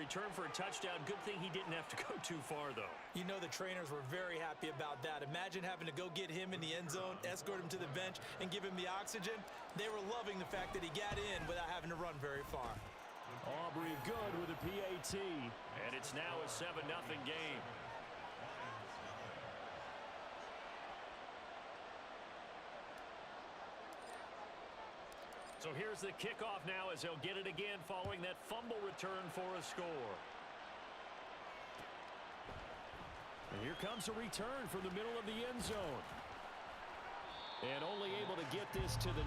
return for a touchdown. Good thing he didn't have to go too far, though. You know the trainers were very happy about that. Imagine having to go get him in the end zone, escort him to the bench, and give him the oxygen. They were loving the fact that he got in without having to run very far. Aubrey good with a PAT. And it's now a 7-0 game. So here's the kickoff now as they'll get it again following that fumble return for a score. And here comes a return from the middle of the end zone. And only able to get this to the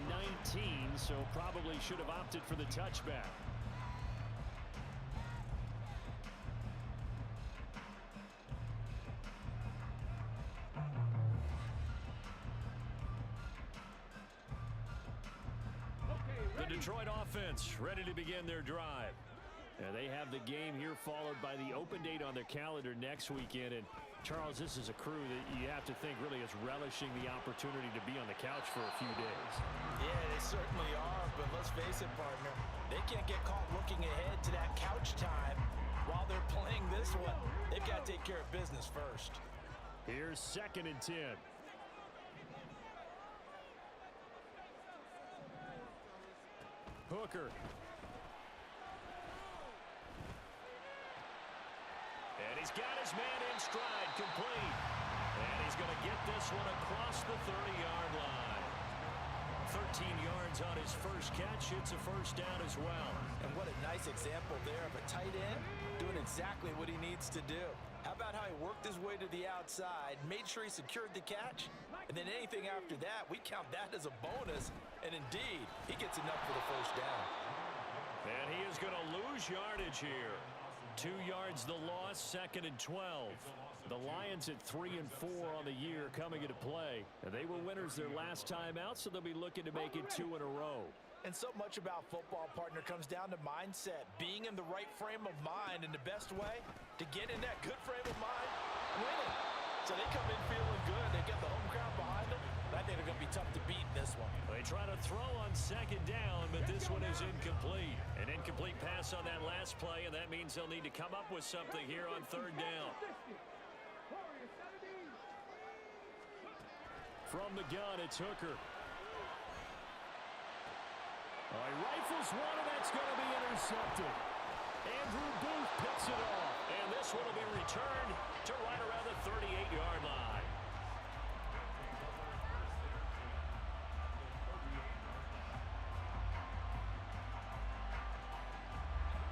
19, so probably should have opted for the touchback. Detroit offense ready to begin their drive. Now they have the game here followed by the open date on their calendar next weekend. And Charles, this is a crew that you have to think really is relishing the opportunity to be on the couch for a few days. Yeah, they certainly are, but let's face it, partner. They can't get caught looking ahead to that couch time while they're playing this one. They've got to take care of business first. Here's 2nd and 10. Hooker. And he's got his man in stride, complete. And he's going to get this one across the 30-yard line. 13 yards on his first catch. It's a first down as well. And what a nice example there of a tight end doing exactly what he needs to do. How about how he worked his way to the outside, made sure he secured the catch, and then anything after that, we count that as a bonus. And indeed, he gets enough for the first down. And he is going to lose yardage here. 2 yards the loss, 2nd and 12. The Lions at 3 and 4 on the year coming into play. And they were winners their last time out, so they'll be looking to make it 2 in a row. And so much about football, partner, comes down to mindset, being in the right frame of mind, and the best way to get in that good frame of mind, winning. So they come in feeling good. They get the home crowd behind them. I think they're going to be tough to beat in this one. They try to throw on 2nd down, but this one is incomplete. An incomplete pass on that last play, and that means they'll need to come up with something here on 3rd down. From the gun, it's Hooker. Oh, he rifles one, and that's going to be intercepted. Andrew Booth picks it off, and this one will be returned to right around the 38-yard line.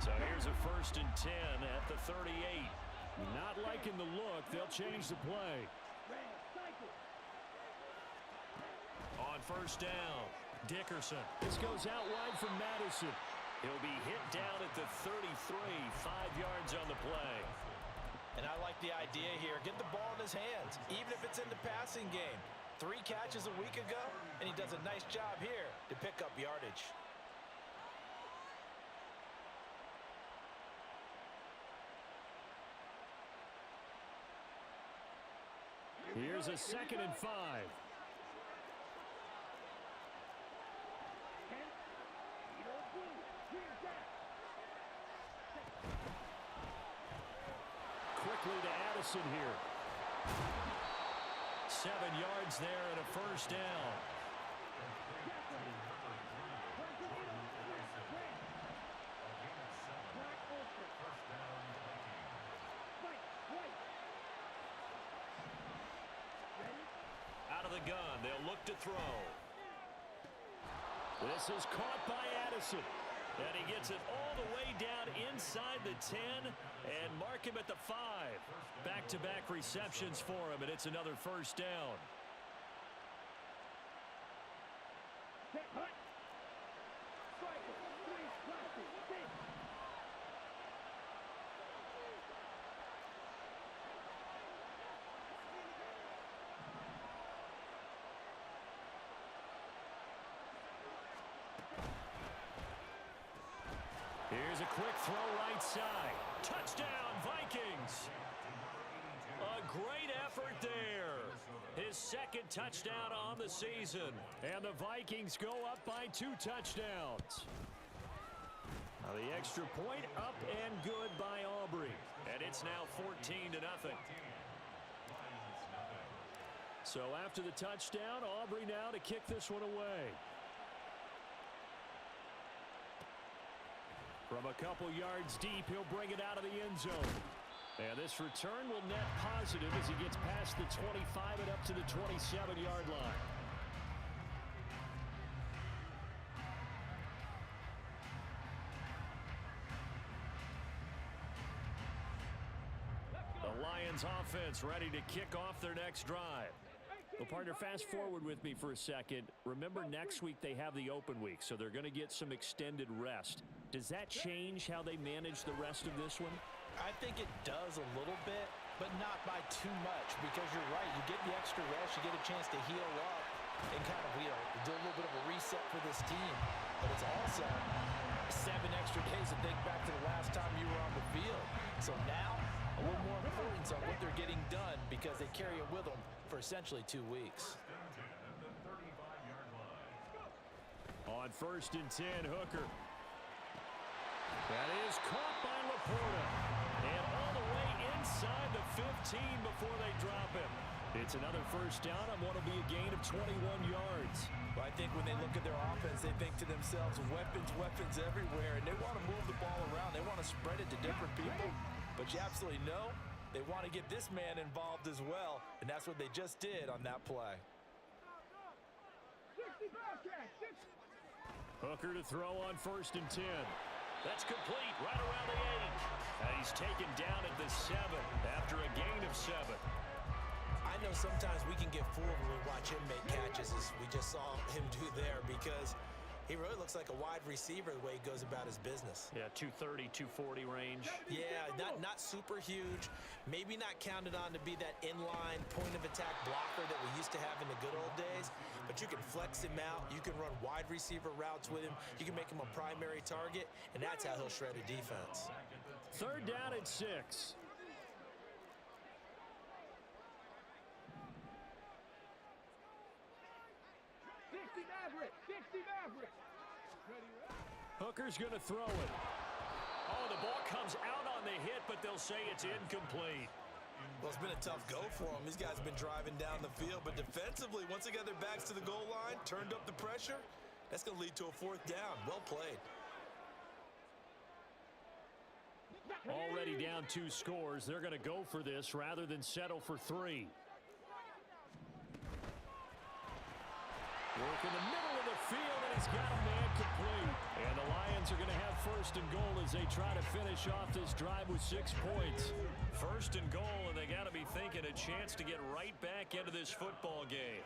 So here's a 1st and 10 at the 38. Not liking the look. They'll change the play. On 1st down, Dickerson. This goes out wide from Madison. He'll be hit down at the 33, 5 yards on the play. And I like the idea here. Get the ball in his hands, even if it's in the passing game. 3 catches a week ago, and he does a nice job here to pick up yardage. Here's a 2nd and 5. Quickly to Addison here. 7 yards there and a 1st down. Out of the gun, they'll look to throw. This is caught by Addison. And he gets it all the way down inside the 10 and mark him at the 5. Back-to-back receptions for him, and it's another 1st down. Here's a quick throw right side. Touchdown, Vikings. A great effort there. His 2nd touchdown on the season. And the Vikings go up by 2 touchdowns. Now the extra point up and good by It's now 14-0. So after the touchdown, Aubrey now to kick this one away. From a couple yards deep, he'll bring it out of the end zone. And this return will net positive as he gets past the 25 and up to the 27-yard line. The Lions offense ready to kick off their next drive. Well, partner, fast forward with me for a second. Remember, next week they have the open week, so they're going to get some extended rest. Does that change how they manage the rest of this one? I think it does a little bit, but not by too much, because you're right. You get the extra rest, you get a chance to heal up and kind of, do a little bit of a reset for this team. But it's also 7 extra days to think back to the last time you were on the field. So now, a little more importance on what they're getting done because they carry it with them for essentially 2 weeks. On 1st and 10, Hooker. That is caught by Laporta. And all the way inside the 15 before they drop him. It's another first down on what will be a gain of 21 yards. Well, I think when they look at their offense, they think to themselves, weapons, weapons everywhere, and they want to move the ball around. They want to spread it to different people. But you absolutely know they want to get this man involved as well, and that's what they just did on that play. Hooker to throw on 1st and 10. That's complete right around the 8. And he's taken down at the 7 after a gain of 7. I know sometimes we can get fooled when we watch him make catches, as we just saw him do there, because he really looks like a wide receiver the way he goes about his business. Yeah, 230, 240 range. Yeah, not super huge. Maybe not counted on to be that inline point-of-attack blocker that we used to have in the good old days. But you can flex him out. You can run wide receiver routes with him. You can make him a primary target, and that's how he'll shred a defense. 3rd down and 6. Hooker's going to throw it. Oh, the ball comes out on the hit, but they'll say it's incomplete. Well, it's been a tough go for them. These guys have been driving down the field, but defensively, once they got their backs to the goal line, turned up the pressure, that's going to lead to a 4th down. Well played. Already down 2 scores. They're going to go for this rather than settle for 3. Work in the middle of the field, and he's got a man complete. And the Lions are going to have 1st and goal as they try to finish off this drive with 6 points. 1st and goal, and they got to be thinking a chance to get right back into this football game.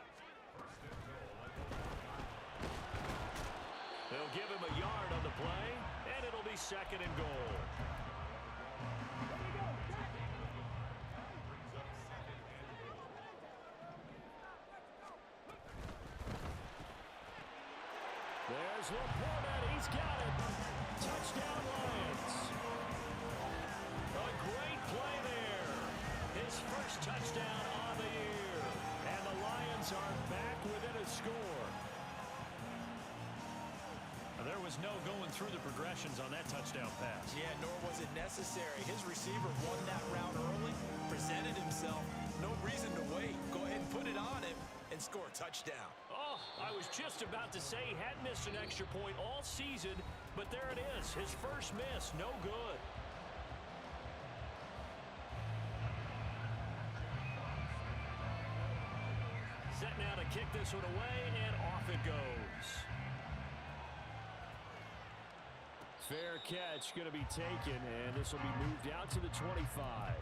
They'll give him a yard on the play, and it'll be 2nd and goal. There's Laporta, and he's got it. Touchdown, Lions. A great play there. His first touchdown on the year. And the Lions are back within a score. There was no going through the progressions on that touchdown pass. Yeah, nor was it necessary. His receiver won that route early, presented himself. No reason to wait. Go ahead and put it on him and score a touchdown. Oh, I was just about to say he hadn't missed an extra point all season, but there it is. His first miss, no good. Set now to kick this one away, and off it goes. Fair catch going to be taken, and this will be moved out to the 25.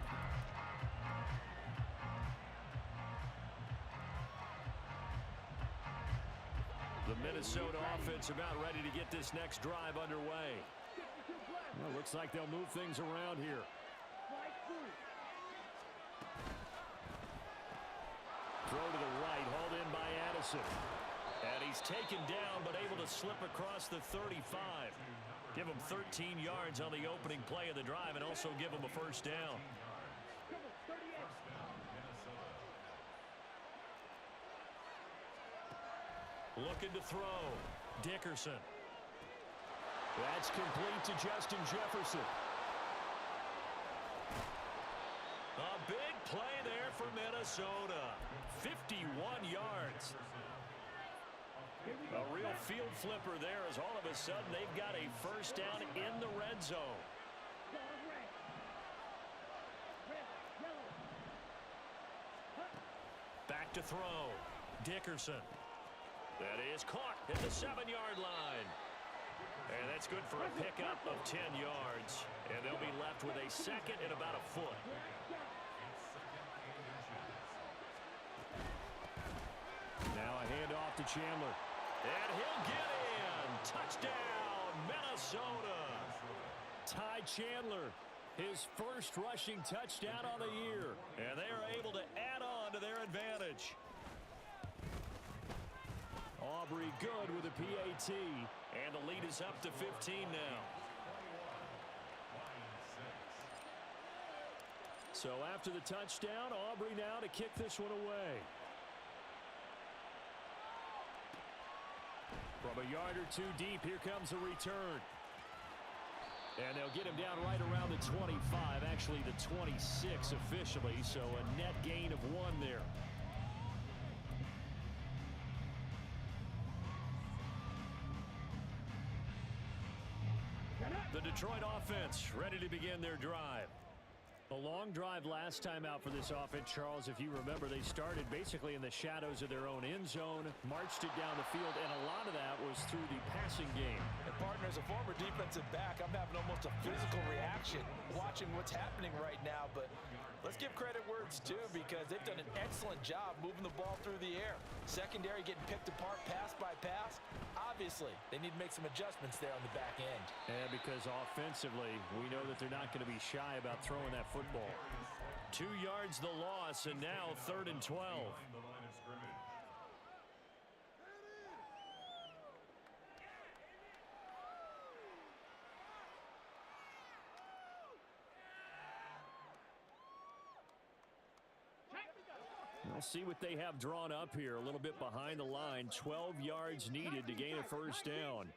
The Minnesota offense about ready to get this next drive underway. Well, looks like they'll move things around here. Throw to the right, hauled in by Addison. And he's taken down, but able to slip across the 35. Give him 13 yards on the opening play of the drive and also give him a first down. Looking to throw. Dickerson. That's complete to Justin Jefferson. play there for Minnesota. 51 yards. A real field flipper there as all of a sudden they've got a first down in the red zone. Back to throw. Dickerson. That is caught at the 7-yard line. And that's good for a pickup of 10 yards. And they'll be left with a second and about a foot. Now a handoff to Chandler. And he'll get in. Touchdown, Minnesota. Ty Chandler, his first rushing touchdown on the year. And they are able to add on to their advantage. Aubrey good with a PAT. And the lead is up to 15 now. So after the touchdown, Aubrey now to kick this one away. From a yard or two deep, here comes a return. And they'll get him down right around the 25, actually the 26 officially, so a net gain of 1 there. The Detroit offense ready to begin their drive. A long drive last time out for this offense, Charles. If you remember, they started basically in the shadows of their own end zone, marched it down the field, and a lot of that was through the passing game. And partner, as a former defensive back, I'm having almost a physical reaction watching what's happening right now. But let's give credit where it's due, because they've done an excellent job moving the ball through the air. Secondary getting picked apart pass by pass. Obviously, they need to make some adjustments there on the back end. And because offensively, we know that they're not going to be shy about throwing that football. 2 yards the loss, and now 3rd and 12. We'll see what they have drawn up here. A little bit behind the line. 12 yards needed to gain a first down.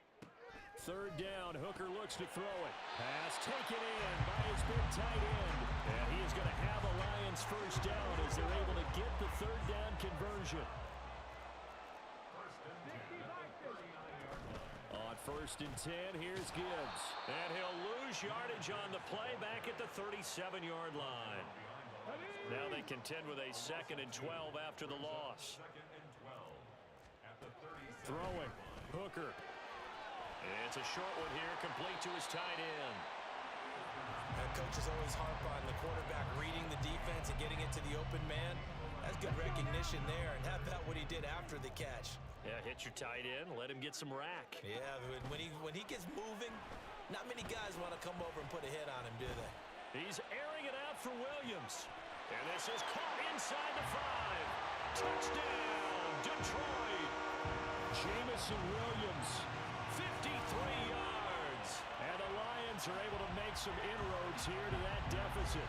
3rd down. Hooker looks to throw it. Pass taken in by his big tight end. And he is going to have a Lions first down as they're able to get the 3rd down conversion. On 1st and 10, here's Gibbs. And he'll lose yardage on the play back at the 37-yard line. Now they contend with a 2nd and 12 after the loss. Throwing. Hooker. It's a short one here, complete to his tight end. Coaches always harp on the quarterback reading the defense and getting it to the open man. That's good recognition there. And how about what he did after the catch? Yeah, hit your tight end, let him get some rack. Yeah, when he gets moving, not many guys want to come over and put a hit on him, do they? He's airing it out for Williams. And this is caught inside the 5. Touchdown, Detroit. Jamison Williams, 53 yards. And the Lions are able to make some inroads here to that deficit.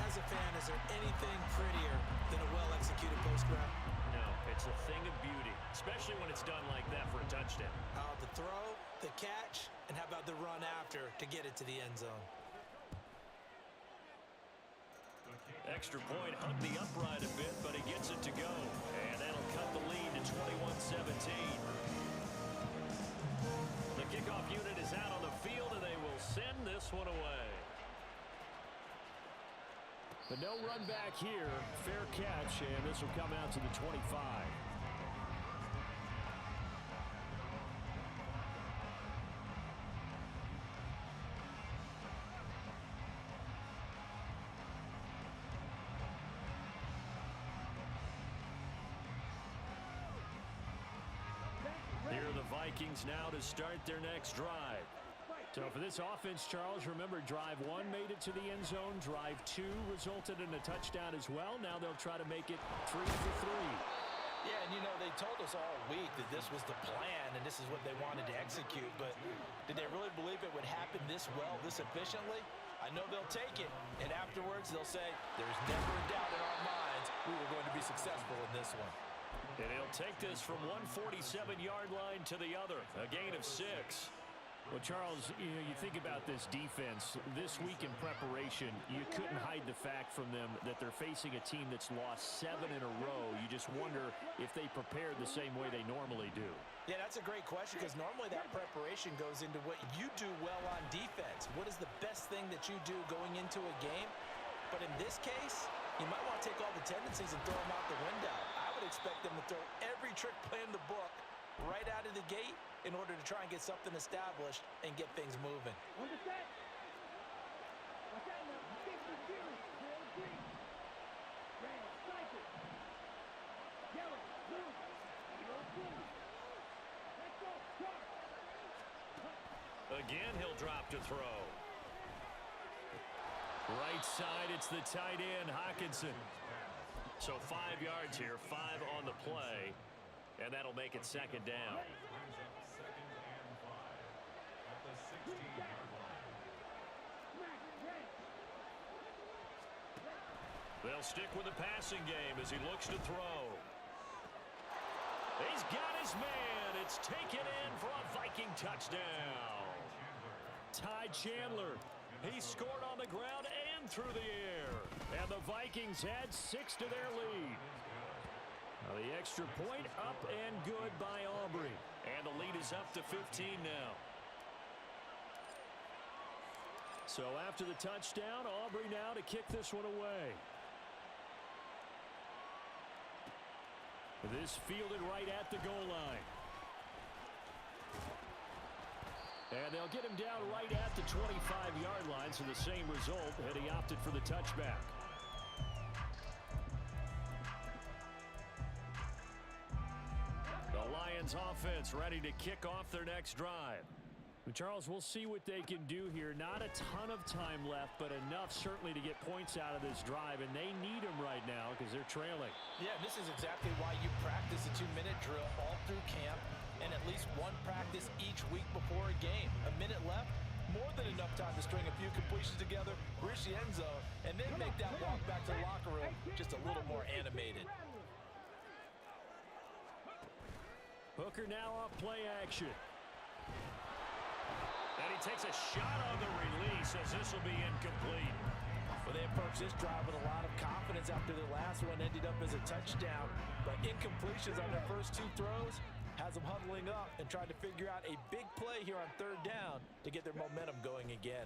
As a fan, is there anything prettier than a well-executed post route? No, it's a thing of beauty, especially when it's done like that for a touchdown. The throw, the catch, and how about the run after to get it to the end zone? Extra point hugged the upright a bit, but he gets it to go. And that'll cut the lead to 21-17. The kickoff unit is out on the field, and they will send this one away. But no run back here. Fair catch, and this will come out to the 25. Here are the Vikings now to start their next drive. So for this offense, Charles, remember drive 1 made it to the end zone. Drive 2 resulted in a touchdown as well. Now they'll try to make it 3 for 3. Yeah, and you know, they told us all week that this was the plan and this is what they wanted to execute. But did they really believe it would happen this well, this efficiently? I know they'll take it, and afterwards they'll say, there's never a doubt in our minds we were going to be successful in this one. And he'll take this from 147-yard line to the other. A gain of 6. Well, Charles, you think about this defense. This week in preparation, you couldn't hide the fact from them that they're facing a team that's lost 7 in a row. You just wonder if they prepared the same way they normally do. Yeah, that's a great question because normally that preparation goes into what you do well on defense. What is the best thing that you do going into a game? But in this case, you might want to take all the tendencies and throw them out the window. I would expect them to throw every trick play in the book right out of the gate in order to try and get something established and get things moving. Again, he'll drop to throw. Right side, it's the tight end, Hawkinson. So 5 yards here, 5 on the play, and that'll make it second down. They'll stick with the passing game as he looks to throw. He's got his man. It's taken in for a Viking touchdown. Ty Chandler. He scored on the ground and through the air. And the Vikings add 6 to their lead. Now the extra point up and good by Aubrey. And the lead is up to 15 now. So after the touchdown, Aubrey now to kick this one away. This fielded right at the goal line. And they'll get him down right at the 25-yard line, so the same result, and he opted for the touchback. The Lions offense ready to kick off their next drive. Charles, we'll see what they can do here. Not a ton of time left, but enough certainly to get points out of this drive, and they need them right now because they're trailing. Yeah, this is exactly why you practice a 2-minute drill all through camp and at least one practice each week before a game. A minute left, more than enough time to string a few completions together, reach the end zone, and then make that walk back to the locker room just a little more animated. Hooker now off play action. And he takes a shot on the release as this will be incomplete. Well, they approached this drive with a lot of confidence after their last one ended up as a touchdown. But incompletions on their first 2 throws has them huddling up and trying to figure out a big play here on 3rd down to get their momentum going again.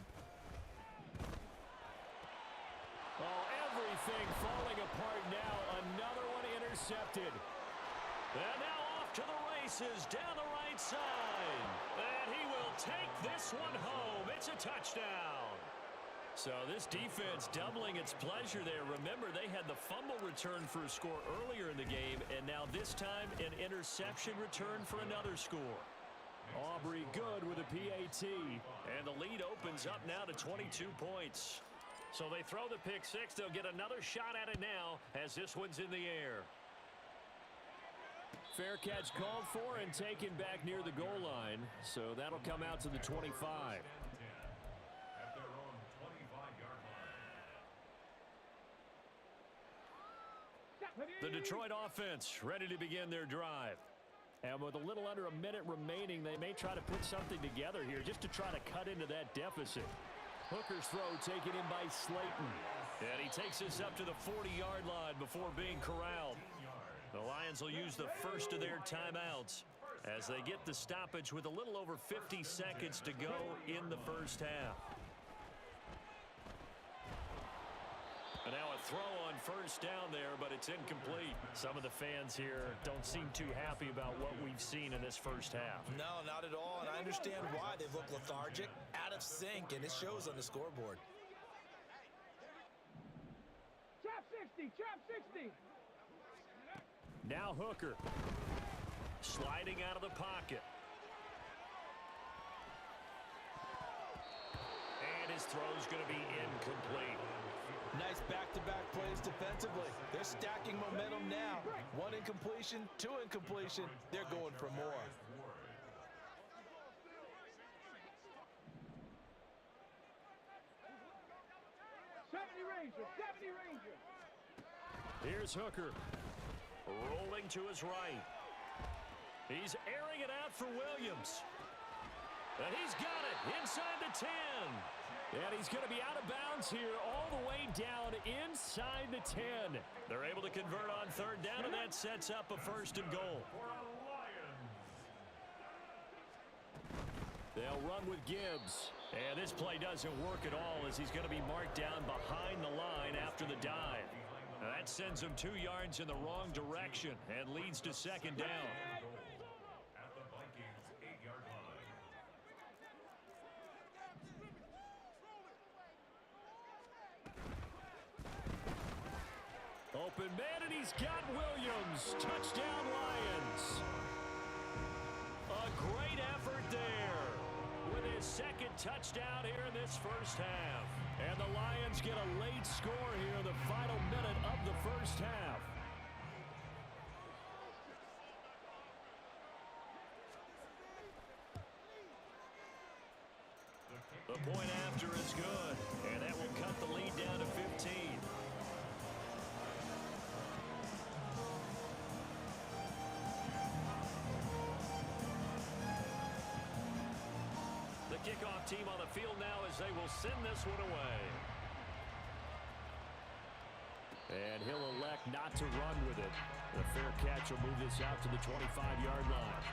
Oh, everything falling apart now. Another one intercepted. And now off to the races down the right side. And he will take this one home. It's a touchdown. So this defense doubling its pleasure there. Remember, they had the fumble return for a score earlier in the game, and now this time an interception return for another score. Aubrey good with a PAT, and the lead opens up now to 22 points. So they throw the pick 6. They'll get another shot at it now as this one's in the air. Fair catch called for and taken back near the goal line, so that'll come out to the 25. The Detroit offense ready to begin their drive. And with a little under a minute remaining, they may try to put something together here just to try to cut into that deficit. Hooker's throw taken in by Slayton. And he takes this up to the 40-yard line before being corralled. The Lions will use the first of their timeouts as they get the stoppage with a little over 50 seconds to go in the first half. And now a throw on first down there, but it's incomplete. Some of the fans here don't seem too happy about what we've seen in this first half. No, not at all, and I understand why. They look lethargic, out of sync, and it shows on the scoreboard. Trap 60, trap 60. Now Hooker sliding out of the pocket. And his throw's going to be incomplete. Nice back-to-back plays defensively. They're stacking momentum now. 1 incompletion, 2 incompletion. They're going for more. '70 Ranger. Here's Hooker. Rolling to his right. He's airing it out for Williams. And he's got it inside the 10. And he's going to be out of bounds here all the way down inside the 10. They're able to convert on third down, and that sets up a 1st and goal. They'll run with Gibbs. And this play doesn't work at all as he's going to be marked down behind the line after the dive. Now that sends him 2 yards in the wrong direction and leads to 2nd down. At the Vikings 8-yard line. Open man, and he's got Williams. Touchdown, Lions. A great effort there with his 2nd touchdown here in this 1st half. And the Lions get a late score here in the final minute of the 1st half. The point after is good, and that will cut the lead down to 15. The kickoff team on the field now as they will send this one away. And he'll elect not to run with it. The fair catch will move this out to the 25-yard line.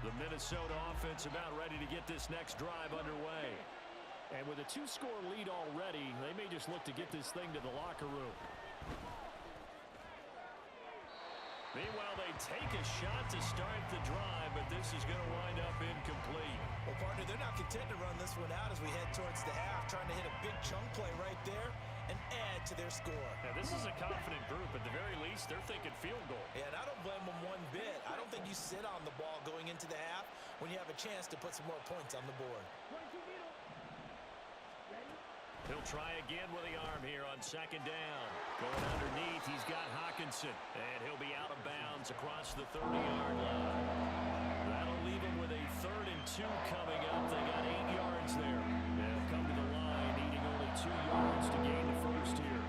The Minnesota offense about ready to get this next drive underway. And with a 2-score lead already, they may just look to get this thing to the locker room. Meanwhile, they take a shot to start the drive, but this is going to wind up incomplete. Well, partner, they're not content to run this one out as we head towards the half, trying to hit a big chunk play right there and add to their score. Now, this is a confident group. At the very least, they're thinking field goal. Yeah, and I don't blame them one bit. I don't think you sit on the ball going into the half when you have a chance to put some more points on the board. He'll try again with the arm here on 2nd down. Going underneath, he's got Hawkinson. And he'll be out of bounds across the 30-yard line. That'll leave him with a 3rd and 2 coming up. They got 8 yards there. They'll come to the line, needing only 2 yards to gain the 1st here.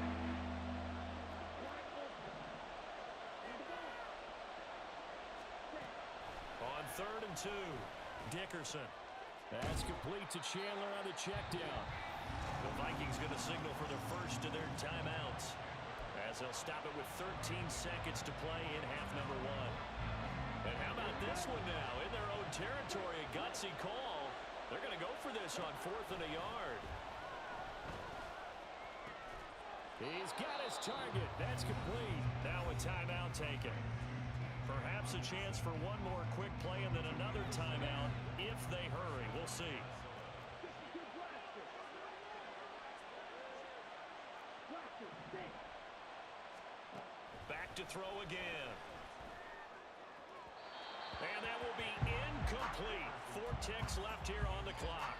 On 3rd and 2, Dickerson. That's complete to Chandler on the check down. The Vikings going to signal for the first of their timeouts as they'll stop it with 13 seconds to play in half number 1. And how about this one now? In their own territory, a gutsy call. They're going to go for this on 4th and a yard. He's got his target. That's complete. Now a timeout taken. Perhaps a chance for one more quick play and then another timeout if they hurry. We'll see. Back to throw again. And that will be incomplete. 4 ticks left here on the clock.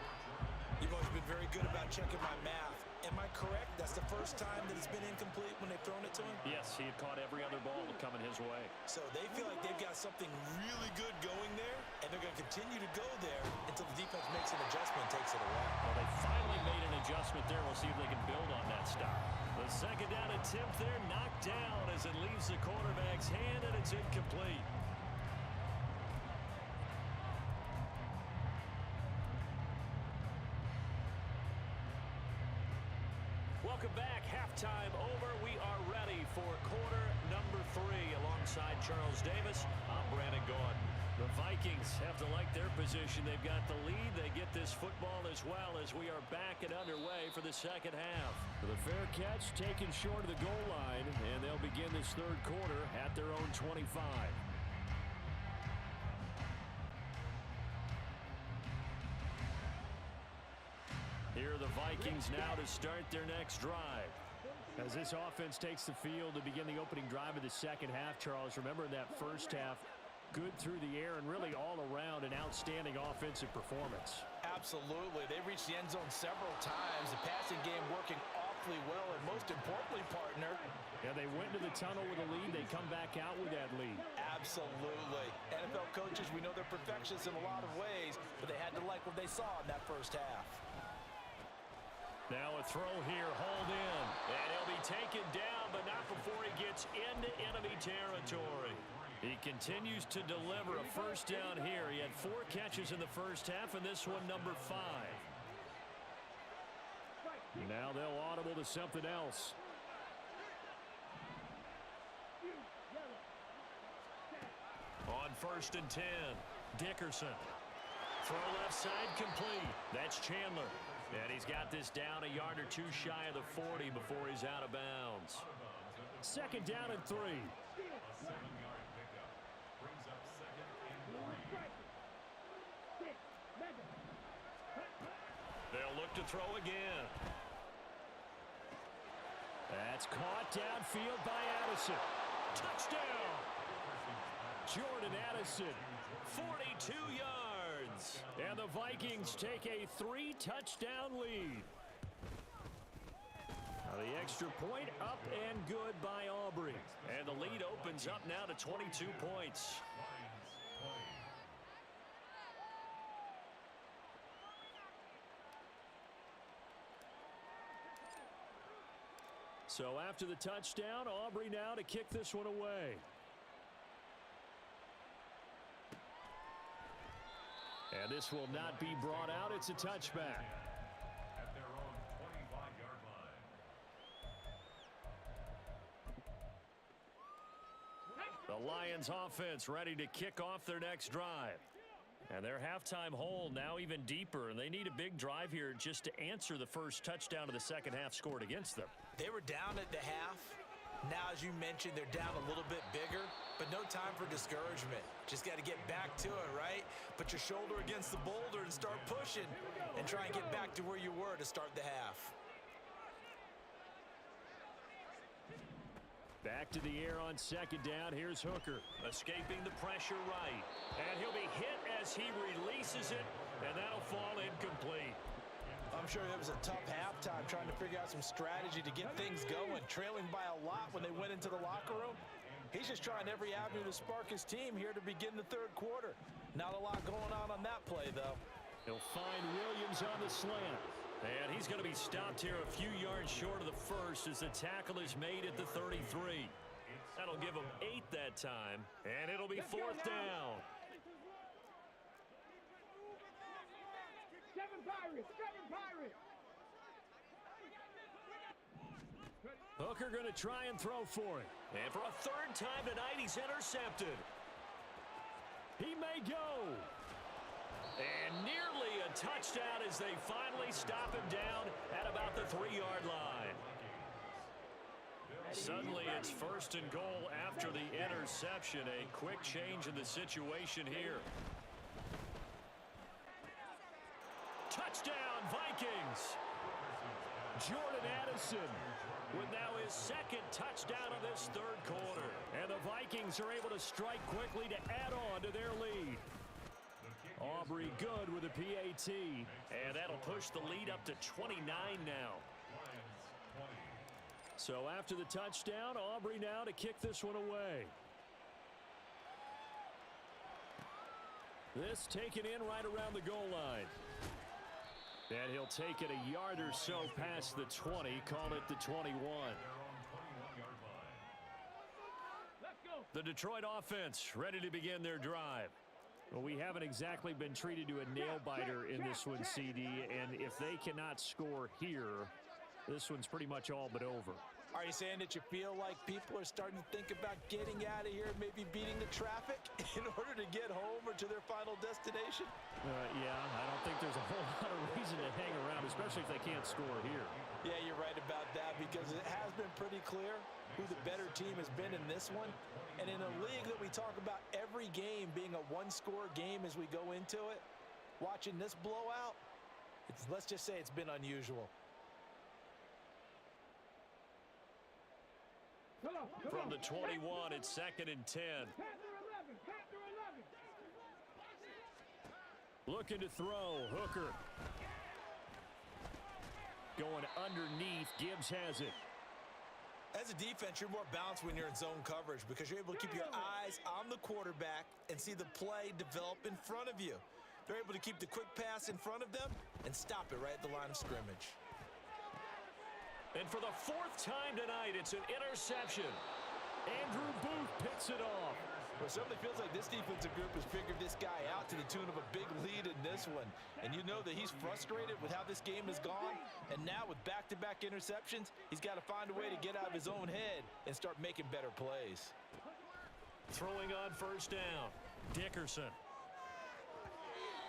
You've always been very good about checking my math. Am I correct? That's the first time that it's been incomplete when they've thrown it to him? Yes, he had caught every other ball coming his way. So they feel like they've got something really good going there, and they're going to continue to go there until the defense makes an adjustment and takes it away. Well, they finally made an adjustment there. We'll see if they can build on that stop. The 2nd down attempt there knocked down as it leaves the quarterback's hand, and it's incomplete. Welcome back. Halftime over. We are ready for quarter number 3. Alongside Charles Davis, I'm Brandon Gordon. The Vikings have to like their position. They've got the lead. They get this football as well as we are back and underway for the 2nd half. The fair catch taken short of the goal line, and they'll begin this 3rd quarter at their own 25. Here are the Vikings now to start their next drive. As this offense takes the field to begin the opening drive of the 2nd half, Charles, remember in that 1st half, good through the air and really all around an outstanding offensive performance. Absolutely. They reached the end zone several times. The passing game working awfully well, and most importantly, partner, yeah, they went to the tunnel with a lead. They come back out with that lead. Absolutely. NFL coaches, we know they're perfectionists in a lot of ways, but they had to like what they saw in that 1st half. Now a throw here, hold in. And he'll be taken down, but not before he gets into enemy territory. He continues to deliver a first down here. He had 4 catches in the first half, and this one number 5. Now they'll audible to something else. On 1st and 10, Dickerson. Throw left side complete. That's Chandler. And he's got this down a yard or 2 shy of the 40 before he's out of bounds. 2nd down and 3. A 7-yard pickup brings up 2nd and 3. They'll look to throw again. That's caught downfield by Addison. Touchdown! Jordan Addison, 42 yards. And the Vikings take a 3-touchdown lead. Now the extra point up and good by Aubrey. And the lead opens up now to 22 points. So after the touchdown, Aubrey now to kick this one away. And this will not be brought out. It's a touchback. At their own 25-yard line. The Lions offense ready to kick off their next drive. And their halftime hole now even deeper, and they need a big drive here just to answer the first touchdown of the second half scored against them. They were down at the half. Now, as you mentioned, they're down a little bit bigger, but no time for discouragement. Just got to get back to it, right? Put your shoulder against the boulder and start pushing and try and get back to where you were to start the half. Back to the air on 2nd down. Here's Hooker, escaping the pressure right. And he'll be hit as he releases it, and that'll fall incomplete. I'm sure it was a tough halftime trying to figure out some strategy to get things going, trailing by a lot when they went into the locker room. He's just trying every avenue to spark his team here to begin the 3rd quarter. Not a lot going on that play, though. He'll find Williams on the slant. And he's going to be stopped here a few yards short of the first as the tackle is made at the 33. That'll give him 8 that time, and it'll be 4th down. 7 Pirates, 7 Pirates. Hooker going to try and throw for it. And for a 3rd time tonight, he's intercepted. He may go. And nearly a touchdown as they finally stop him down at about the 3-yard line. Suddenly it's 1st and goal after the interception. A quick change in the situation here. Touchdown, Vikings! Jordan Addison with now his 2nd touchdown of this 3rd quarter. And the Vikings are able to strike quickly to add on to their lead. Aubrey good with a PAT. And that'll push the lead up to 29 now. So after the touchdown, Aubrey now to kick this one away. This taken in right around the goal line. And he'll take it a yard or so past the 20, call it the 21. The Detroit offense ready to begin their drive. Well, we haven't exactly been treated to a nail-biter in this one, CD, and if they cannot score here, this one's pretty much all but over. Are you saying that you feel like people are starting to think about getting out of here, maybe beating the traffic in order to get home or to their final destination? Yeah, I don't think there's a whole lot of reason to hang around, especially if they can't score here. Yeah, you're right about that because it has been pretty clear who the better team has been in this one. And in a league that we talk about every game being a one-score game as we go into it, watching this blowout, let's just say it's been unusual. From the 21, it's 2nd and 10. Panther 11, Panther 11. Looking to throw, Hooker. Going underneath, Gibbs has it. As a defense, you're more balanced when you're in zone coverage because you're able to keep your eyes on the quarterback and see the play develop in front of you. They're able to keep the quick pass in front of them and stop it right at the line of scrimmage. And for the 4th time tonight, it's an interception. Andrew Booth picks it off. Well, it certainly feels like this defensive group has figured this guy out to the tune of a big lead in this one. And you know that he's frustrated with how this game has gone. And now with back-to-back interceptions, he's got to find a way to get out of his own head and start making better plays. Throwing on first down, Dickerson.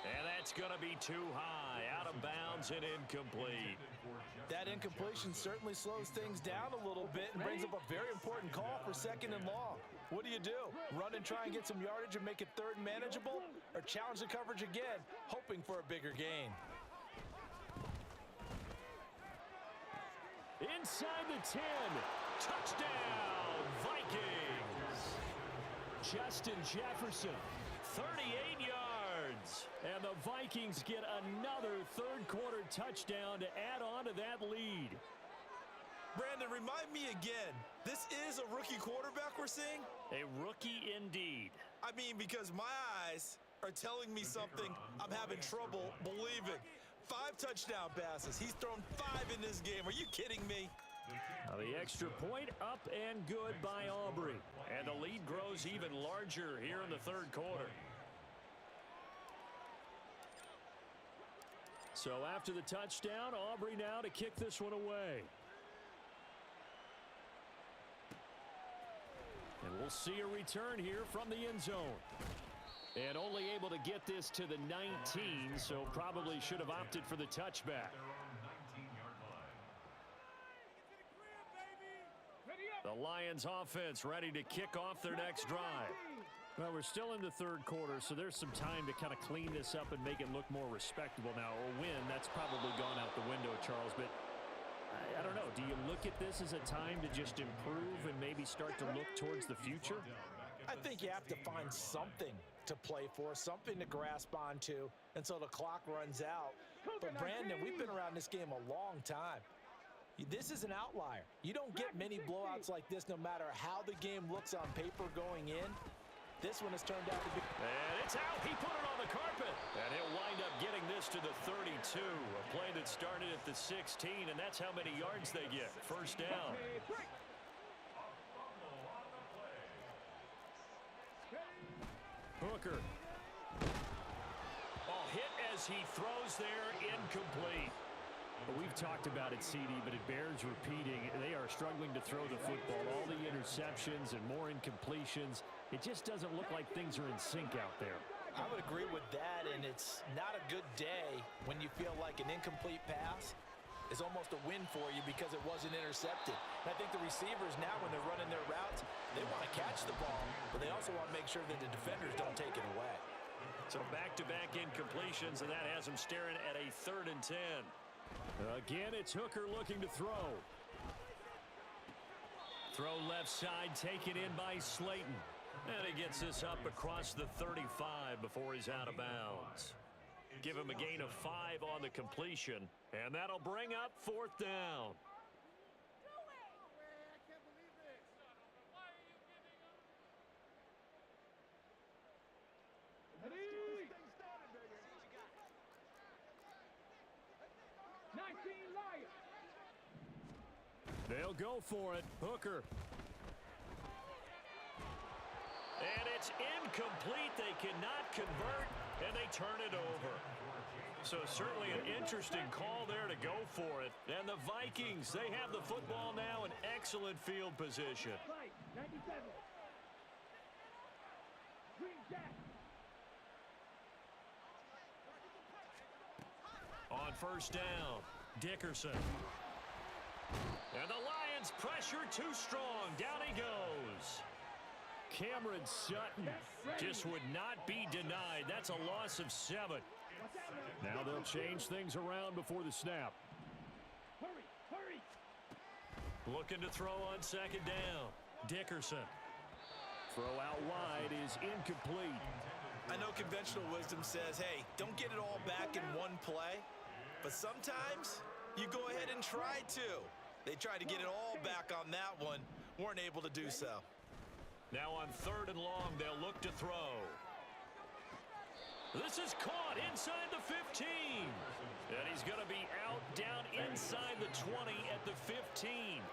And that's going to be too high, out of bounds and incomplete. That incompletion certainly slows things down a little bit and brings up a very important call for 2nd and long. What do? Run and try and get some yardage and make it 3rd and manageable? Or challenge the coverage again, hoping for a bigger gain? Inside the 10. Touchdown, Vikings. Justin Jefferson, 38 yards. And the Vikings get another 3rd quarter touchdown to add on to that lead. Brandon, remind me again, this is a rookie quarterback we're seeing? A rookie indeed. I mean, because my eyes are telling me something I'm having trouble believing. 5 touchdown passes. He's thrown 5 in this game. Are you kidding me? Now the extra point up and good by Aubrey. And the lead grows even larger here in the 3rd quarter. So after the touchdown, Aubrey now to kick this one away. And we'll see a return here from the end zone. And only able to get this to the 19, so probably should have opted for the touchback. The Lions offense ready to kick off their next drive. Well, we're still in the 3rd quarter, so there's some time to kind of clean this up and make it look more respectable now. A win, that's probably gone out the window, Charles, but I don't know. Do you look at this as a time to just improve and maybe start to look towards the future? I think you have to find something to play for, something to grasp onto until the clock runs out. But Brandon, we've been around this game a long time. This is an outlier. You don't get many blowouts like this no matter how the game looks on paper going in. This one has turned out to be... And it's out. He put it on the carpet. And he'll wind up getting this to the 32. A play that started at the 16, and that's how many yards they get. First down. Hooker. Ball hit as he throws there, incomplete. But we've talked about it, CD, but it bears repeating. They are struggling to throw the football. All the interceptions and more incompletions. It just doesn't look like things are in sync out there. I would agree with that, and it's not a good day when you feel like an incomplete pass is almost a win for you because it wasn't intercepted. And I think the receivers now, when they're running their routes, they want to catch the ball, but they also want to make sure that the defenders don't take it away. So back-to-back incompletions, and that has them staring at a 3rd and 10. Again, it's Hooker looking to throw. Throw left side, taken in by Slayton. And he gets this up across the 35 before he's out of bounds. Give him a gain of 5 on the completion, and that'll bring up 4th down. They'll go for it. Hooker. And it's incomplete. They cannot convert, and they turn it over. So certainly an interesting call there to go for it. And the Vikings, they have the football now in excellent field position. On first down, Dickerson. And the Lions pressure too strong. Down he goes. Cameron Sutton just would not be denied. That's a loss of 7. Now they'll change things around before the snap. Hurry. Looking to throw on 2nd down. Dickerson. Throw out wide is incomplete. I know conventional wisdom says, hey, don't get it all back in one play. But sometimes you go ahead and try to. They tried to get it all back on that one. Weren't able to do so. Now on 3rd and long, they'll look to throw. This is caught inside the 15. And he's going to be out down inside the 20 at the 15.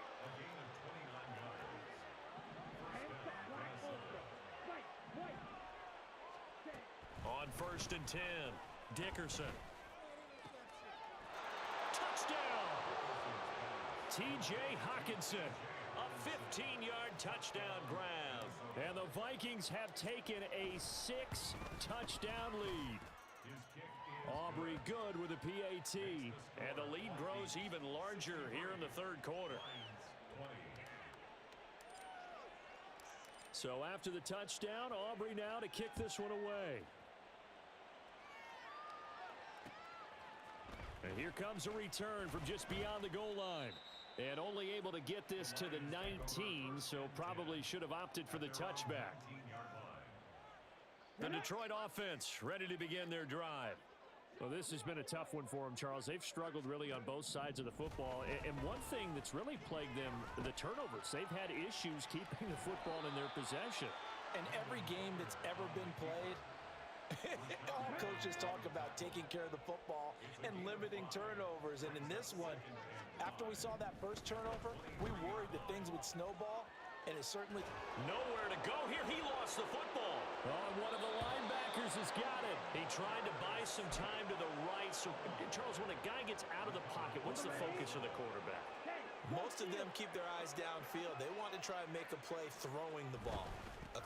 On 1st and 10, Dickerson. Touchdown! T.J. Hockenson, a 15-yard touchdown grab. And the Vikings have taken a 6-touchdown lead. Aubrey good with a PAT. And the lead grows even larger here in the third quarter. So after the touchdown, Aubrey now to kick this one away. And here comes a return from just beyond the goal line. And only able to get this to the 19, so probably should have opted for the touchback. The Detroit offense ready to begin their drive. Well, this has been a tough one for them, Charles. They've struggled really on both sides of the football. And one thing that's really plagued them, the turnovers. They've had issues keeping the football in their possession. And every game that's ever been played, all coaches talk about taking care of the football and limiting turnovers. And in this one, after we saw that first turnover, we worried that things would snowball, and it certainly... Nowhere to go here. He lost the football. Oh, one of the linebackers has got it. He tried to buy some time to the right. So, Charles, when a guy gets out of the pocket, what's the focus of the quarterback? Most of them keep their eyes downfield. They want to try and make a play throwing the ball.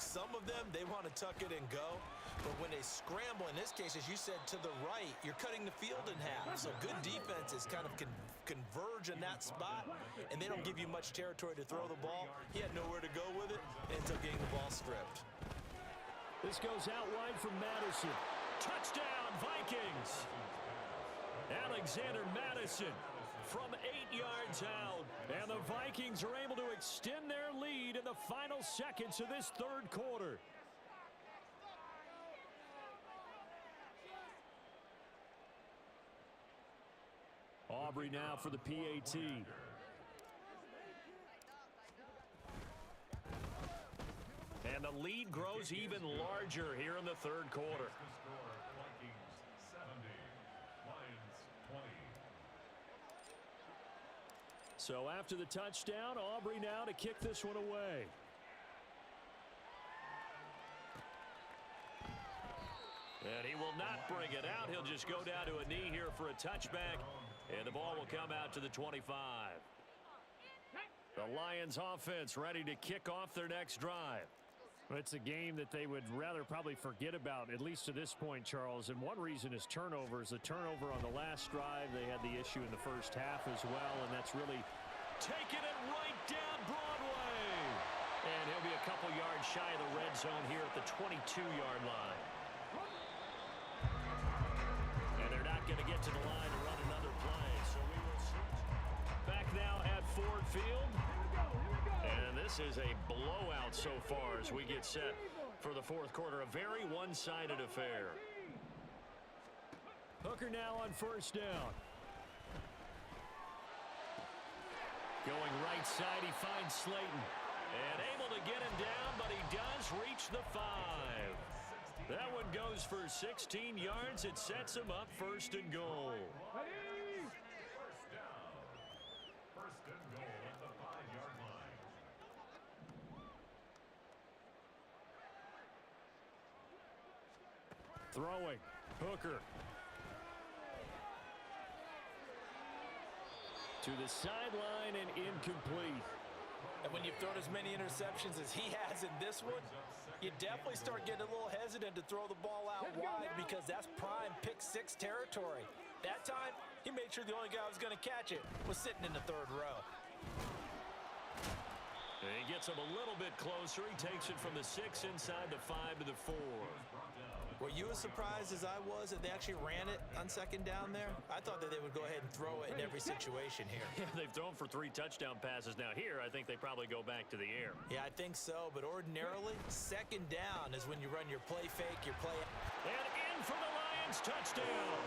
Some of them, they want to tuck it and go. But when they scramble, in this case, as you said, to the right, you're cutting the field in half. So good defenses kind of converge in that spot, and they don't give you much territory to throw the ball. He had nowhere to go with it, and ends up getting the ball stripped. This goes out wide from Madison. Touchdown, Vikings! Alexander Madison from 8 yards out. And the Vikings are able to extend their lead in the final seconds of this third quarter. Aubrey now for the PAT. And the lead grows even larger here in the third quarter. So after the touchdown, Aubrey now to kick this one away. And he will not bring it out. He'll just go down to a knee here for a touchback. And the ball will come out to the 25. The Lions offense ready to kick off their next drive. It's a game that they would rather probably forget about, at least to this point, Charles. And one reason is turnovers. The turnover on the last drive, they had the issue in the first half as well, and that's really taking it right down Broadway. And he'll be a couple yards shy of the red zone here at the 22-yard line. And they're not going to get to the line to run another play, so we will see. Back now at Ford Field. And this is a blowout so far as we get set for the fourth quarter. A very one-sided affair. Hooker now on first down. Going right side, he finds Slayton. And able to get him down, but he does reach the 5. That one goes for 16 yards. It sets him up first and goal. Throwing. Hooker. To the sideline and incomplete. And when you've thrown as many interceptions as he has in this one, you definitely start getting a little hesitant to throw the ball out wide because that's prime pick six territory. That time, he made sure the only guy who was going to catch it was sitting in the third row. And he gets him a little bit closer. He takes it from the 6 inside the 5 to the 4. Were you as surprised as I was that they actually ran it on second down there? I thought that they would go ahead and throw it in every situation here. Yeah, they've thrown for 3 touchdown passes. Now here, I think they probably go back to the air. Yeah, I think so. But ordinarily, second down is when you run your play fake, your play... And in for the Lions touchdown.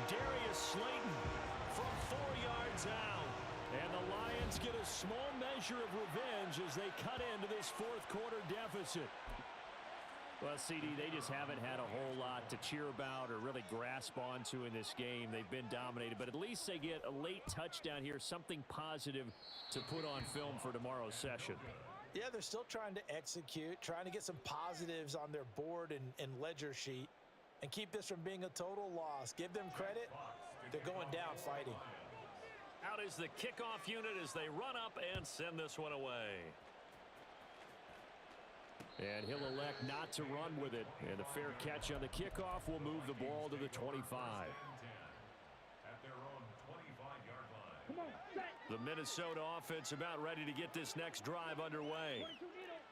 Darius Slayton from 4 yards out. And the Lions get a small measure of revenge as they cut into this fourth quarter deficit. Well, CD, they just haven't had a whole lot to cheer about or really grasp onto in this game. They've been dominated, but at least they get a late touchdown here, something positive to put on film for tomorrow's session. Yeah, they're still trying to execute, trying to get some positives on their board and ledger sheet and keep this from being a total loss. Give them credit. They're going down fighting. Out is the kickoff unit as they run up and send this one away. And he'll elect not to run with it. And the fair catch on the kickoff will move the ball to the 25. At their own 25-yard line. Come on, set. The Minnesota offense about ready to get this next drive underway.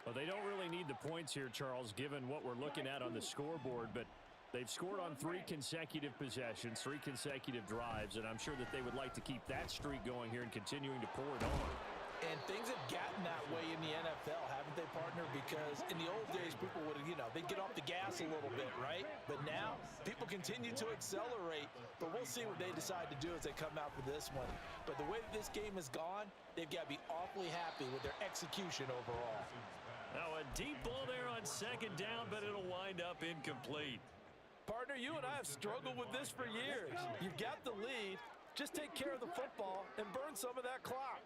Well, they don't really need the points here, Charles, given what we're looking at on the scoreboard, but they've scored on 3 consecutive possessions, 3 consecutive drives, and I'm sure that they would like to keep that streak going here and continuing to pour it on. And things have gotten that way in the NFL, haven't they, partner? Because in the old days, people would, they'd get off the gas a little bit, right? But now, people continue to accelerate. But we'll see what they decide to do as they come out for this one. But the way that this game has gone, they've got to be awfully happy with their execution overall. Now, a deep ball there on second down, but it'll wind up incomplete. Partner, you and I have struggled with this for years. You've got the lead. Just take care of the football and burn some of that clock.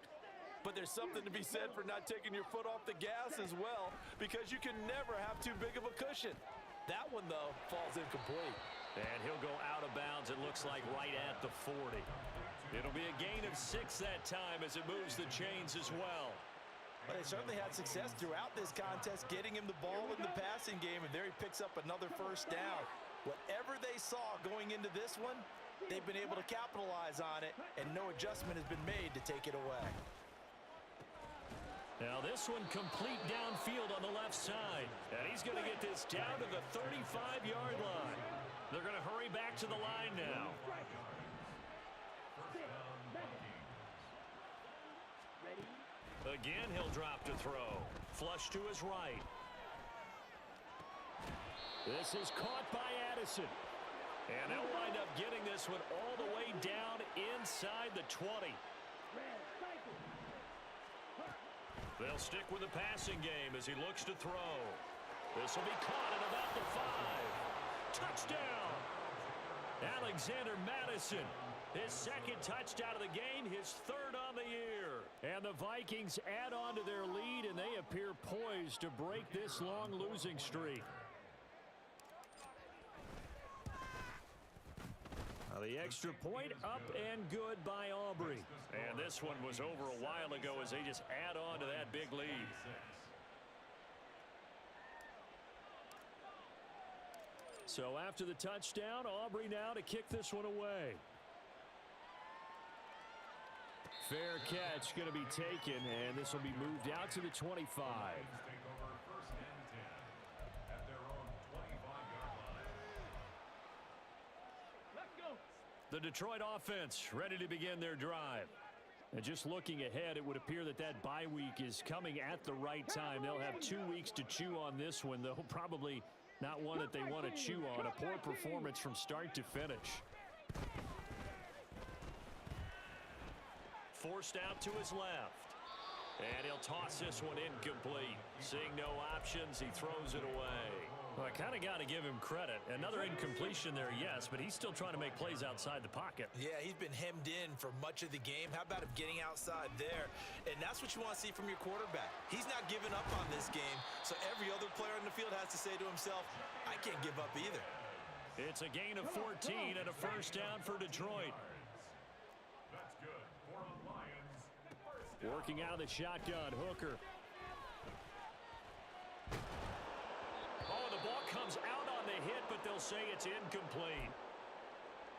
But there's something to be said for not taking your foot off the gas as well, because you can never have too big of a cushion. That one, though, falls incomplete. And he'll go out of bounds, it looks like right at the 40. It'll be a gain of 6 that time as it moves the chains as well. But they certainly had success throughout this contest, getting him the ball in the passing game, and there he picks up another first down. Whatever they saw going into this one, they've been able to capitalize on it, and no adjustment has been made to take it away. Now this one complete downfield on the left side. And he's going to get this down to the 35-yard line. They're going to hurry back to the line now. Again, he'll drop to throw. Flush to his right. This is caught by Addison. And they'll wind up getting this one all the way down inside the 20. They'll stick with the passing game as he looks to throw. This will be caught at about the 5. Touchdown! Alexander Madison, his second touchdown of the game, his 3rd on the year. And the Vikings add on to their lead, and they appear poised to break this long losing streak. The extra point up and good by Aubrey. And this one was over a while ago as they just add on to that big lead. So after the touchdown, Aubrey now to kick this one away. Fair catch going to be taken, and this will be moved out to the 25. Take over 1st and 10 at their own 25-yard line. Let's go. The Detroit offense ready to begin their drive. And just looking ahead, it would appear that that bye week is coming at the right time. They'll have 2 weeks to chew on this one, though probably not one that they want to chew on. A poor performance from start to finish. Forced out to his left. And he'll toss this one incomplete. Seeing no options, he throws it away. Well, I kind of got to give him credit. Another incompletion there, yes, but he's still trying to make plays outside the pocket. Yeah, he's been hemmed in for much of the game. How about him getting outside there? And that's what you want to see from your quarterback. He's not giving up on this game, so every other player on the field has to say to himself, I can't give up either. It's a gain of 14 and a first down for Detroit. That's good for the Lions. First down. Working out of the shotgun, Hooker. Oh, the ball comes out on the hit, but they'll say it's incomplete.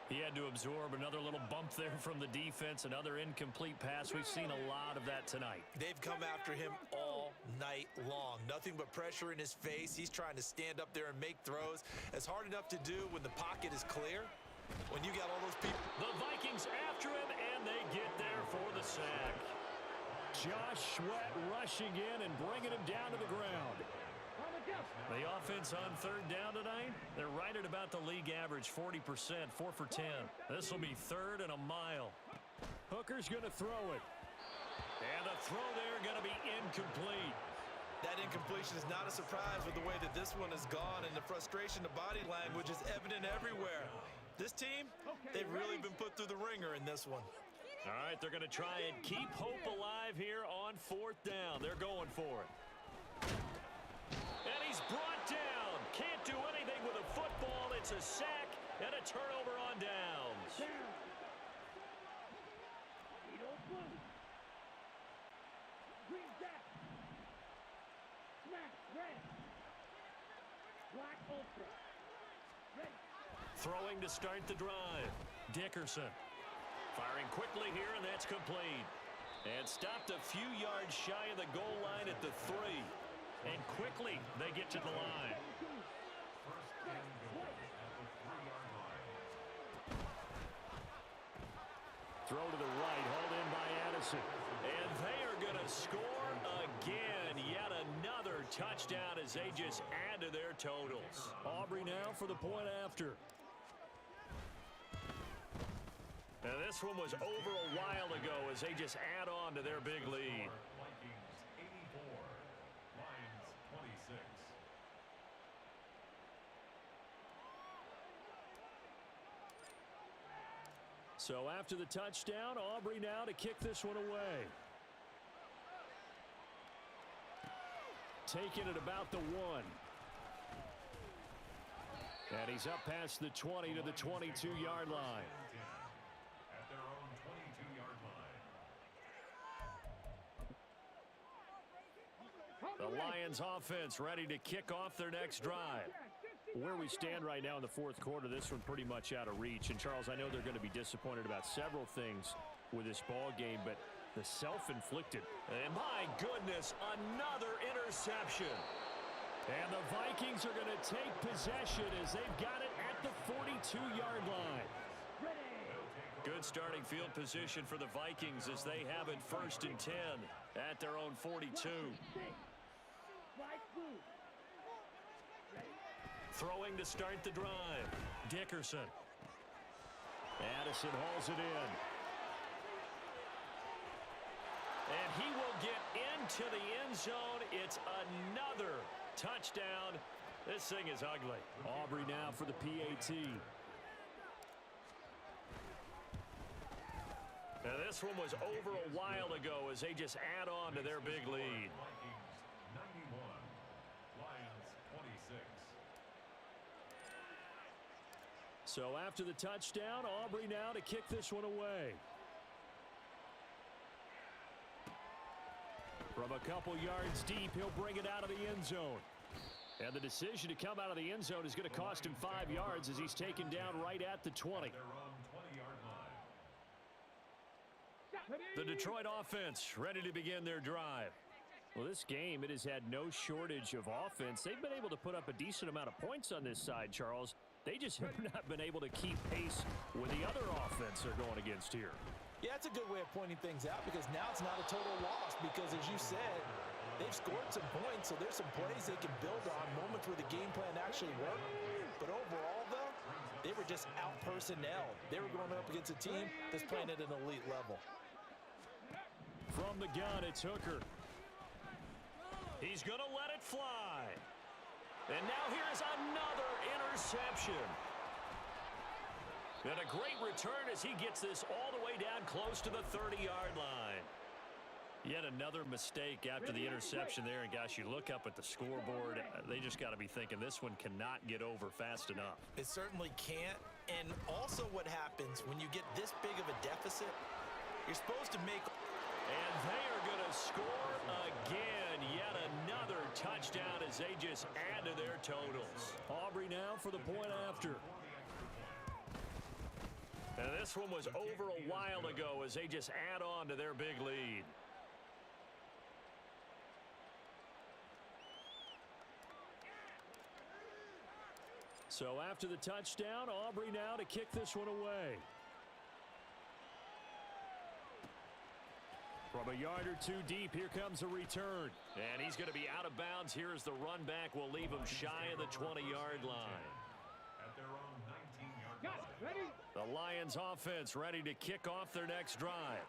He had to absorb another little bump there from the defense, another incomplete pass. We've seen a lot of that tonight. They've come after him all night long. Nothing but pressure in his face. He's trying to stand up there and make throws. It's hard enough to do when the pocket is clear. When you got all those people. The Vikings after him, and they get there for the sack. Josh Sweat rushing in and bringing him down to the ground. The offense on 3rd down tonight, they're right at about the league average, 40%, 4 for 10. This will be 3rd and a mile. Hooker's going to throw it. And the throw there going to be incomplete. That incompletion is not a surprise with the way that this one has gone, and the frustration, the body language is evident everywhere. This team, they've really been put through the ringer in this one. All right, they're going to try and keep hope alive here on 4th down. They're going for it. And he's brought down. Can't do anything with a football. It's a sack and a turnover on downs. Green jack. Smack. Red. Black ultra. Ready. Throwing to start the drive. Dickerson. Firing quickly here, and that's complete. And stopped a few yards shy of the goal line at the 3. And quickly they get to the line. First and goal at the 3-yard line. Throw to the right, hauled in by Addison. And they are going to score again. Yet another touchdown as they just add to their totals. Aubrey now for the point after. Now this one was over a while ago as they just add on to their big lead. Vikings 84, Lions 26. So after the touchdown, Aubrey now to kick this one away. Taking it about the 1. And he's up past the 20 to the 22-yard line. At their own 22-yard line. The Lions offense ready to kick off their next drive. Where we stand right now in the 4th quarter, this one pretty much out of reach. And Charles, I know they're going to be disappointed about several things with this ball game, but the self-inflicted. And my goodness, another interception. And the Vikings are going to take possession as they've got it at the 42-yard line. Good starting field position for the Vikings as they have it 1st and 10 at their own 42. Throwing to start the drive. Dickerson. Addison hauls it in. And he will get into the end zone. It's another touchdown. This thing is ugly. Aubrey now for the PAT. Now this one was over a while ago as they just add on to their big lead. Vikings 91, Lions 26. So after the touchdown, Aubrey now to kick this one away. From a couple yards deep, he'll bring it out of the end zone. And the decision to come out of the end zone is going to cost him 5 yards as he's taken down right at the 20. Their own 20-yard line. The Detroit offense ready to begin their drive. Well, this game, it has had no shortage of offense. They've been able to put up a decent amount of points on this side, Charles. They just have not been able to keep pace with the other offense they're going against here. Yeah, it's a good way of pointing things out because now it's not a total loss because, as you said, they've scored some points, so there's some plays they can build on, moments where the game plan actually worked. But overall, though, they were just out-personnel. They were going up against a team that's playing at an elite level. From the gun, it's Hooker. He's going to let it fly. And now here's another interception. And a great return as he gets this all the way down close to the 30-yard line. Yet another mistake after the interception there. And, gosh, you look up at the scoreboard. They just got to be thinking this one cannot get over fast enough. It certainly can't. And also what happens when you get this big of a deficit, you're supposed to make... And they are going to score again. Yet another touchdown as they just add to their totals. Aubrey now for the point after. And this one was over a while ago as they just add on to their big lead. So after the touchdown, Aubrey now to kick this one away. From a yard or two deep, here comes a return. And he's going to be out of bounds here as the run back will leave him shy of the 20-yard line. At their own 19-yard Got line. it. Ready? The Lions offense ready to kick off their next drive.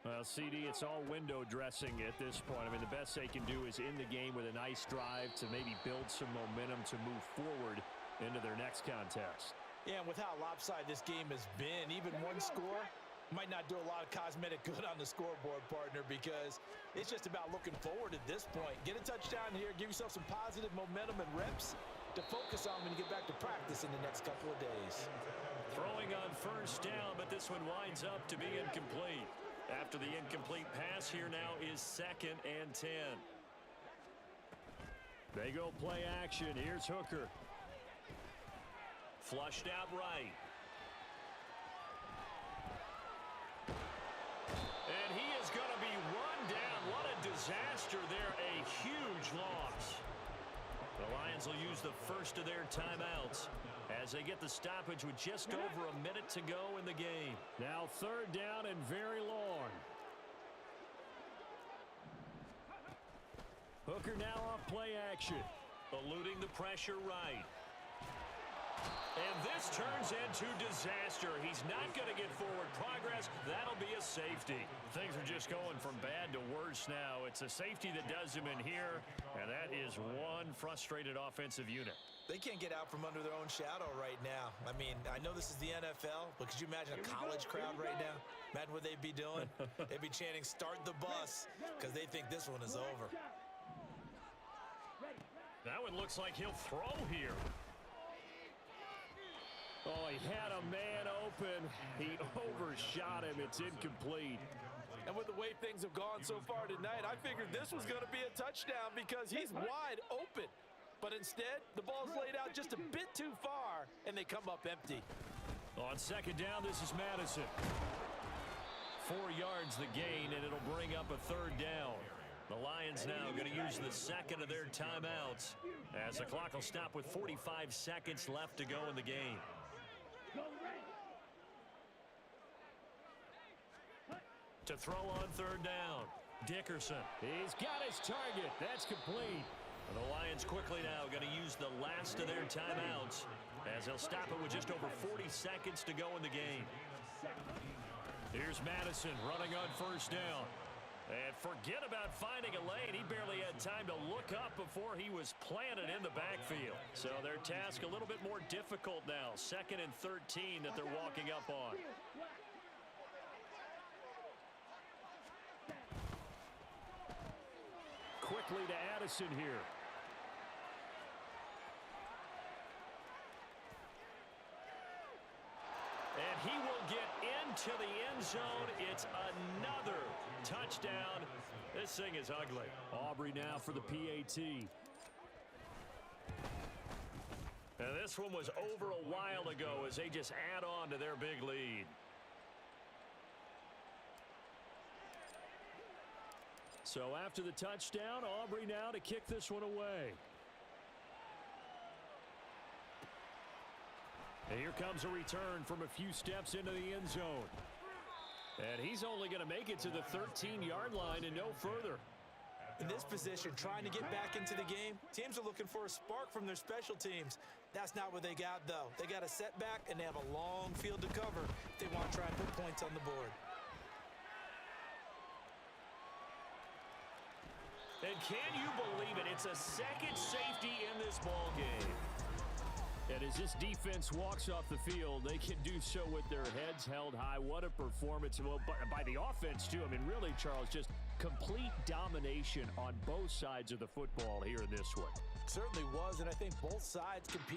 Well, CD, it's all window dressing at this point. I mean, the best they can do is in the game with a nice drive to maybe build some momentum to move forward into their next contest. Yeah, and with how lopsided this game has been, even one score, Might not do a lot of cosmetic good on the scoreboard, partner, because it's just about looking forward at this point. Get a touchdown here, give yourself some positive momentum and reps to focus on when you get back to practice in the next couple of days. Throwing on first down, but this one winds up to be incomplete. After the incomplete pass, here now is 2nd and 10. They go play action. Here's Hooker. Flushed out right. And he is going to be run down. What a disaster there. A huge loss. The Lions will use the first of their timeouts as they get the stoppage with just over a minute to go in the game. Now 3rd down and very long. Hooker now off play action. Eluding the pressure right. And this turns into disaster. He's not going to get forward progress. That'll be a safety. Things are just going from bad to worse now. It's a safety that does him in here, and that is one frustrated offensive unit. They can't get out from under their own shadow right now. I mean, I know this is the NFL, but could you imagine a college crowd right now? Imagine what they'd be doing. They'd be chanting, "Start the bus," because they think this one is over. That one looks like he'll throw here. Oh, he had a man open. He overshot him. It's incomplete. And with the way things have gone so far tonight, I figured this was going to be a touchdown because he's wide open. But instead, the ball's laid out just a bit too far, and they come up empty. On 2nd down, this is Madison. 4 yards the gain, and it'll bring up a 3rd down. The Lions now going to use the 2nd of their timeouts as the clock will stop with 45 seconds left to go in the game. To throw on 3rd down, Dickerson. He's got his target. That's complete. And the Lions quickly now going to use the last of their timeouts as they'll stop it with just over 40 seconds to go in the game. Here's Madison running on 1st down. And forget about finding a lane. He barely had time to look up before he was planted in the backfield. So their task a little bit more difficult now. 2nd and 13 that they're walking up on. Quickly to Addison here. And he will get into the end zone. It's another touchdown. This thing is ugly. Aubrey now for the PAT. And this one was over a while ago as they just add on to their big lead. So after the touchdown, Aubrey now to kick this one away. And here comes a return from a few steps into the end zone. And he's only going to make it to the 13-yard line and no further. In this position, trying to get back into the game, teams are looking for a spark from their special teams. That's not what they got, though. They got a setback, and they have a long field to cover if they want to try and put points on the board. And can you believe it? It's a 2nd safety in this ball game. And as this defense walks off the field, they can do so with their heads held high. What a performance. Well, by the offense, too. I mean, really, Charles, just complete domination on both sides of the football here in this one. Certainly was, and I think both sides compete.